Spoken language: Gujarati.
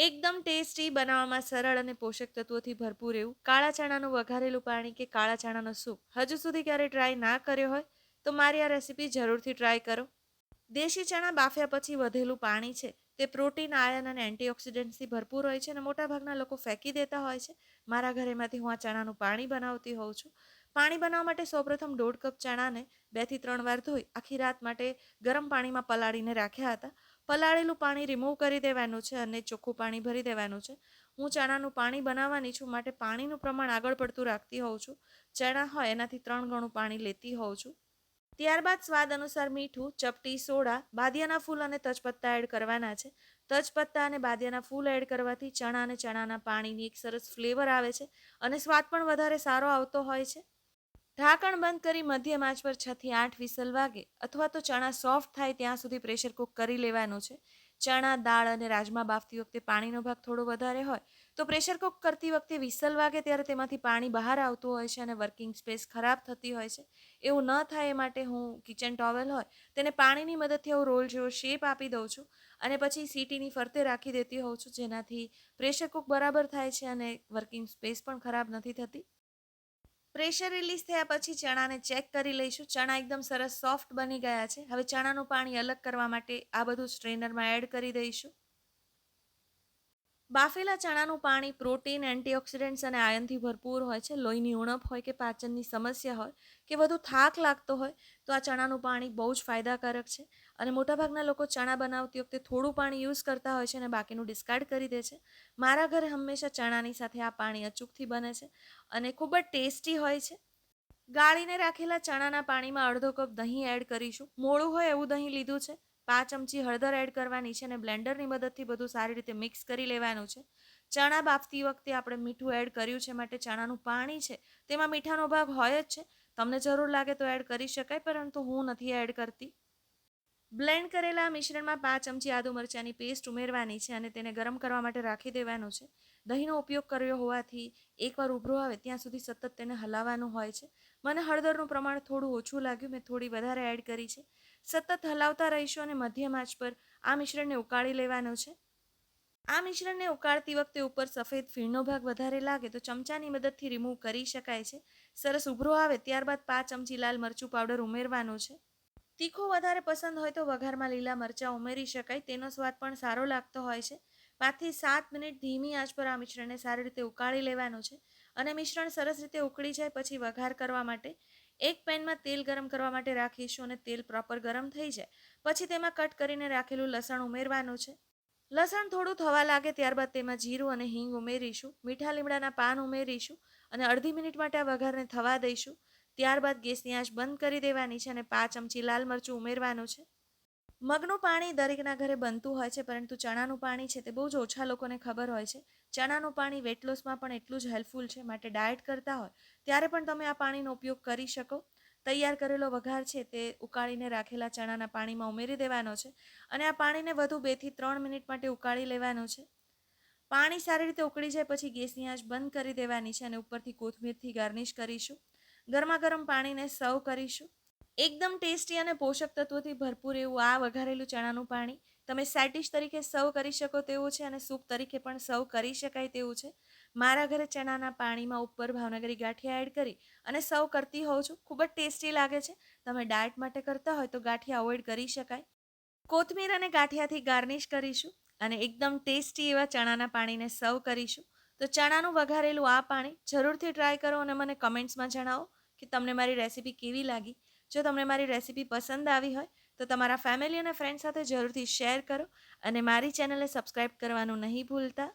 એકદમ ટેસ્ટી, બનાવવામાં સરળ અને પોષક તત્વોથી ભરપૂર એવું કાળા ચણાનું વઘારેલું પાણી કે કાળા ચણાનો સૂપ હજુ સુધી ક્યારે ટ્રાય ના કર્યો હોય તો મારી આ રેસીપી જરૂરથી ટ્રાય કરો. દેશી ચણા બાફ્યા પછી વધેલું પાણી છે તે પ્રોટીન, આયર્ન અને એન્ટીઓક્સિડન્ટ્સથી ભરપૂર હોય છે અને મોટાભાગના લોકો ફેંકી દેતા હોય છે. મારા ઘરેમાંથી હું આ ચણાનું પાણી બનાવતી હોઉં છું. પાણી બનાવવા માટે સૌપ્રથમ 1.5 કપ ચણાને 2 થી 3 વાર ધોઈ આખી રાત માટે ગરમ પાણીમાં પલાળીને રાખ્યા હતા. પલાળેલું પાણી રિમૂવ કરી દેવાનું છે અને ચોખ્ખું પાણી ભરી દેવાનું છે. હું ચણાનું પાણી બનાવવાની છું માટે પાણીનું પ્રમાણ આગળ પડતું રાખતી હોઉં છું. ચણા હોય એનાથી 3 ગણું પાણી લેતી હોઉં છું. ત્યારબાદ સ્વાદ અનુસાર મીઠું, ચપટી સોડા, બાદિયાના ફૂલ અને તજપત્તા એડ કરવાના છે. તજપત્તા અને બાદિયાના ફૂલ એડ કરવાથી ચણા અને ચણાના પાણીની એક સરસ ફ્લેવર આવે છે અને સ્વાદ પણ વધારે સારો આવતો હોય છે. ઢાંકણ બંધ કરી મધ્યમ આંચ પર 6 થી 8 વિસલ વાગે અથવા તો ચણા સોફ્ટ થાય ત્યાં સુધી પ્રેશર કુક કરી લેવાનું છે. ચણા, દાળ અને રાજમા બાફતી વખતે પાણીનો ભાગ થોડો વધારે હોય તો પ્રેશર કુક કરતી વખતે વિસલ વાગે ત્યારે તેમાંથી પાણી બહાર આવતું હોય છે અને વર્કિંગ સ્પેસ ખરાબ થતી હોય છે. એવું ન થાય એ માટે હું કિચન ટોવેલ હોય તેને પાણીની મદદથી હું રોલ જેવો શેપ આપી દઉં છું અને પછી સીટીની ફરતે રાખી દેતી હોઉં છું, જેનાથી પ્રેશર કુક બરાબર થાય છે અને વર્કિંગ સ્પેસ પણ ખરાબ નથી થતી. પ્રેશર રિલીઝ થયા પછી ચણાને ચેક કરી લઈશું. ચણા એકદમ સરસ સોફ્ટ બની ગયા છે. હવે ચણાનું પાણી અલગ કરવા માટે આ બધું સ્ટ્રેનરમાં એડ કરી દઈશું. બાફેલા ચણાનું પાણી પ્રોટીન, એન્ટીઓક્સિડન્ટ્સ અને આયર્નથી ભરપૂર હોય છે. લોહીની ઉણપ હોય કે પાચનની સમસ્યા હોય કે વધુ થાક લાગતો હોય તો આ ચણાનું પાણી બહુ જ ફાયદાકારક છે અને મોટાભાગના લોકો ચણા બનાવતી વખતે થોડું પાણી યુઝ કરતા હોય છે અને બાકીનું ડિસ્કાર્ડ કરી દે છે. મારા ઘરે હંમેશા ચણાની સાથે આ પાણી અચૂકથી બને છે અને ખૂબ જ ટેસ્ટી હોય છે. ગાળીને રાખેલા ચણાના પાણીમાં અડધો કપ દહીં એડ કરીશું. મોળું હોય એવું દહીં લીધું છે. 5 ચમચી હળદર એડ કરવાની છે અને બ્લેન્ડરની મદદથી બધું સારી રીતે મિક્સ કરી લેવાનું છે. ચણા બાફતી વખતે આપણે મીઠું એડ કર્યું છે માટે ચણાનું પાણી છે તેમાં મીઠાનો ભાગ હોય જ છે. તમને જરૂર લાગે તો એડ કરી શકાય, પરંતુ હું નથી એડ કરતી. બ્લેન્ડ કરેલા મિશ્રણમાં 5 ચમચી આદુ મરચાંની પેસ્ટ ઉમેરવાની છે અને તેને ગરમ કરવા માટે રાખી દેવાનું છે. દહીંનો ઉપયોગ કર્યો હોવાથી એકવાર ઉભરો આવે ત્યાં સુધી સતત તેને હલાવવાનું હોય છે. મને હળદરનું પ્રમાણ થોડું ઓછું લાગ્યું, મેં થોડી વધારે એડ કરી છે. સતત હલાવતા રહીશું અને મધ્યમ આંચ પર આ મિશ્રણને ઉકાળી લેવાનું છે. આ મિશ્રણને ઉકાળતી વખતે ઉપર સફેદ ફીણનો ભાગ વધારે લાગે તો ચમચાની મદદથી રિમૂવ કરી શકાય છે. સરસ ઉભરો આવે ત્યારબાદ 5 ચમચી લાલ મરચું પાવડર ઉમેરવાનું છે. તીખું વધારે પસંદ હોય તો વઘારમાં લીલા મરચાં ઉમેરી શકાય, તેનો સ્વાદ પણ સારો લાગતો હોય છે. 5 થી 7 મિનિટ ધીમી આંચ પર આ મિશ્રણને સારી રીતે ઉકાળી લેવાનું છે અને મિશ્રણ સરસ રીતે ઉકળી જાય પછી વઘાર કરવા માટે એક પેનમાં તેલ ગરમ કરવા માટે રાખીશું અને તેલ પ્રોપર ગરમ થઈ જાય પછી તેમાં કટ કરીને રાખેલું લસણ ઉમેરવાનું છે. લસણ થોડું થવા લાગે ત્યારબાદ તેમાં જીરું અને હિંગ ઉમેરીશું. મીઠા લીમડાના પાન ઉમેરીશું અને અડધી મિનિટ માટે આ વઘારને થવા દઈશું. ત્યારબાદ ગેસની આંચ બંધ કરી દેવાની છે અને 5 ચમચી લાલ મરચું ઉમેરવાનું છે. મગનું પાણી દરેકના ઘરે બનતું હોય છે, પરંતુ ચણાનું પાણી છે તે બહુ જ ઓછા લોકોને ખબર હોય છે. ચણાનું પાણી વેટ લોસમાં પણ એટલું જ હેલ્પફુલ છે, માટે ડાયટ કરતા હોય ત્યારે પણ તમે આ પાણીનો ઉપયોગ કરી શકો. તૈયાર કરેલો વઘાર છે તે ઉકાળીને રાખેલા ચણાના પાણીમાં ઉમેરી દેવાનો છે અને આ પાણીને વધુ 2 થી 3 મિનિટ માટે ઉકાળી લેવાનું છે. પાણી સારી રીતે ઉકળી જાય પછી ગેસની આંચ બંધ કરી દેવાની છે અને ઉપરથી કોથમીરથી ગાર્નિશ કરીશું. ગરમા ગરમ પાણીને સર્વ કરીશું. એકદમ ટેસ્ટી અને પોષક તત્વોથી ભરપૂર એવું આ વઘારેલું ચણાનું પાણી તમે સાઇડ ડિશ તરીકે સર્વ કરી શકો તેવું છે અને સૂપ તરીકે પણ સર્વ કરી શકાય તેવું છે. મારા ઘરે ચણાના પાણીમાં ઉપર ભાવનગરી ગાંઠિયા એડ કરી અને સર્વ કરતી હોઉં છું. ખૂબ જ ટેસ્ટી લાગે છે. તમે ડાયટ માટે કરતા હોય તો ગાંઠિયા અવોઇડ કરી શકાય. કોથમીર અને ગાંઠિયાથી ગાર્નિશ કરીશું અને એકદમ ટેસ્ટી એવા ચણાના પાણીને સર્વ કરીશું. તો ચણાનું વઘારેલું આ પાણી જરૂરથી ટ્રાય કરો અને મને કમેન્ટ્સમાં જણાવો કે તમને મારી રેસીપી કેવી લાગી. જો તમને મારી રેસીપી પસંદ આવી હોય તો તમારા ફેમિલી અને ફ્રેન્ડ સાથે જરૂરથી શેર કરો અને મારી ચેનલને સબસ્ક્રાઈબ કરવાનું નહીં ભૂલતા.